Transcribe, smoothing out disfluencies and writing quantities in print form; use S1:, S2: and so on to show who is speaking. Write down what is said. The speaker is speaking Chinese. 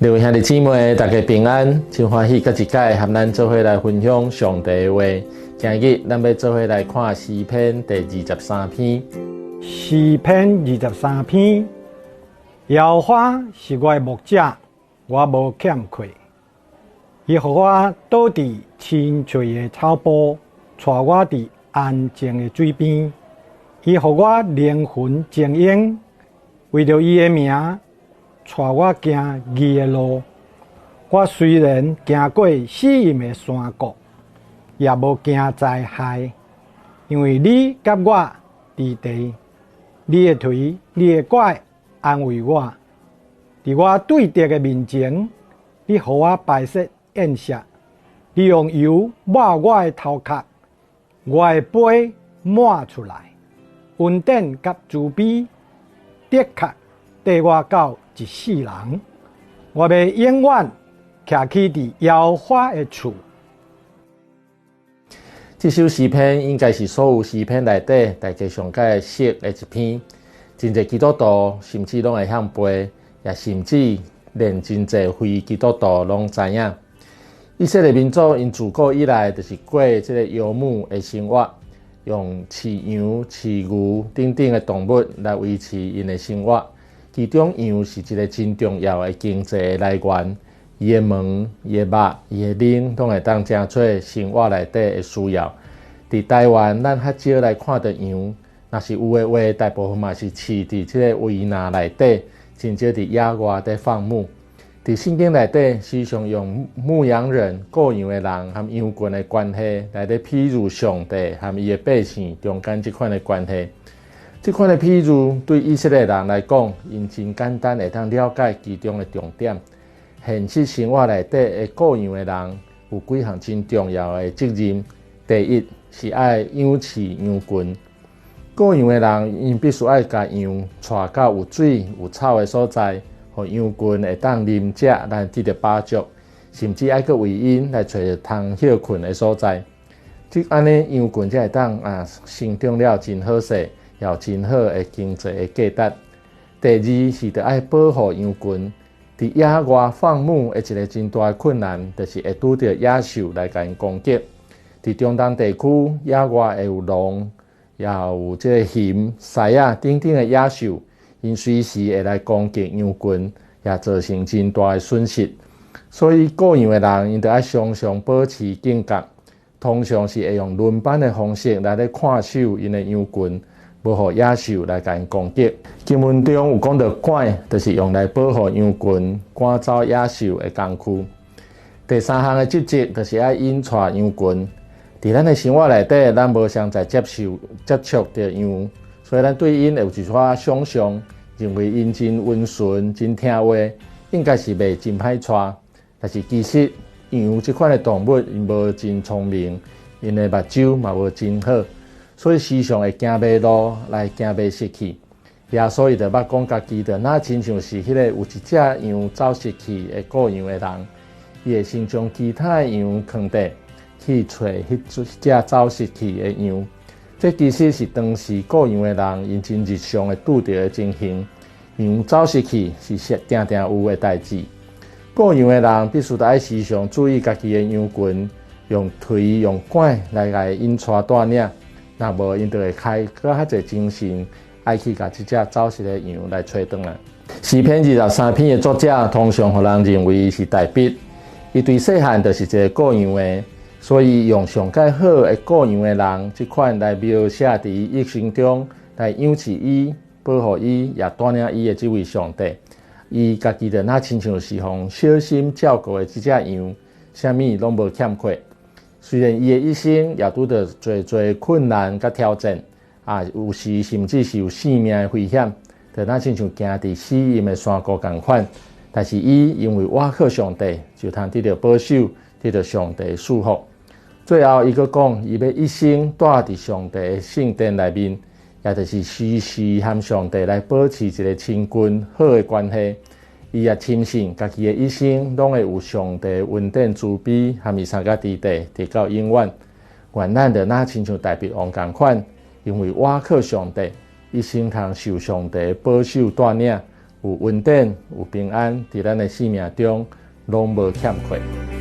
S1: 各位兄弟姊妹，大家平安，真欢喜，搁一届和咱做伙来分享上帝的话。今日咱要做伙来看诗篇第23篇。
S2: 诗篇23篇，耶和华是我的牧者，我无欠缺。伊予我倒伫青翠的草坡，带我伫安静的水边。伊予我灵魂静养，为着伊的名，带我行义的路。我虽然行过死荫的山谷，也无惊灾害，因为你甲我伫地。你的腿、你的拐安慰我，伫我对敌的面前，你予我摆设宴席，你用油抹我的头壳，我的杯满出来，恩典甲慈悲的确缀我到一世人。我要永远徛起伫耶和华的厝。
S1: 这首诗篇应该是所有诗篇内底大家上界熟的一篇。真侪基督徒甚至拢会晓背，也甚至连真侪非基督徒拢知影。以色列民族因自古以来就是过这个游牧的生活，用饲羊、饲牛等等的动物来维持因的生活。其中羊是一个真重要的经济来源。伊的毛、伊的肉、伊的鳞，拢会当成做生活内底的需要。伫台湾，咱较少来看到羊，若是有的话，大部分嘛是饲伫即个围栏内底，真少伫野外底放牧。伫圣经内底，时常用牧羊人、雇羊的人和羊群的关系来咧譬喻上帝和伊的百姓中间即款的关系。即款的譬喻对以色列人来讲，因真简单会当了解其中的重点。现实生活内底的雇羊的人有几项真重要的责任。第一是爱养饲羊群。雇羊的人因必须爱把羊带到有水有草的所在，互羊群会当啉食来得到饱足，甚至爱去为因来找通休困的所在。即安尼羊群才会当生长了真好势，也有真好的经济的价值。第二是得爱保护羊群。伫野外放牧的一个真大的困难，就是会拄到野兽来甲因攻击。伫中东地区，野外会有狼，也有即个熊、狮仔等等的野兽，因随时会来攻击羊群，也造成真大的损失。所以雇羊的人因得爱常常保持警觉，通常是会用轮班的方式来看守因的羊群。无互野兽来甲因攻击。经文中有讲到赶，就是用来保护羊群、赶走野兽的工具。第三项的职责就是爱引带羊群。伫咱的生活内底，咱无常在接触着羊，所以咱对因有一寡想象，认为因真温顺、真听话，应该是袂真歹带。但是其实羊这款的动物，因无真聪明，因的目睭嘛无真好。所以时常会行迷路，来行迷失去。耶稣伊就捌讲家己的，那亲像是迄个有一只羊走失去的雇羊的人，伊会先将其他的羊放地，去找迄只走失去的羊。这其实是当时雇羊的人因真日常会拄到的情形。羊走失去是定定有的代志。雇羊的人必须爱时常注意家己的羊群，用腿、用拐来甲引带带领。若无，因就会开搁较侪精神，爱去甲即只走失的羊来找回来。诗篇23篇的作者通常互人认为是大笔，伊对细汉就是一个雇羊的，所以用上介好的雇羊的人即款来描写伫伊一生中来养饲伊、保护伊，也带领伊的即位上帝。伊家己就那亲像是互小心照顾的即只羊，啥物拢无欠缺。虽然伊的一生也拄着侪困难甲挑战，有时甚至是有性命的危险，就那亲像行伫死荫的山谷共款。但是伊因为倚靠上帝，就通得到保守，得到上帝祝福。最后，伊阁讲，伊要一生住伫上帝的圣殿内面，也就是时时和上帝来保持一个亲近好的关系。伊也深信家己的一生拢会有上帝恩典慈悲，和伊三甲伫地，直到永远。愿咱就那亲像大卫王共款，因为倚靠上帝，一生通受上帝保守带领，有稳定、有平安，伫咱的生命中拢无欠缺。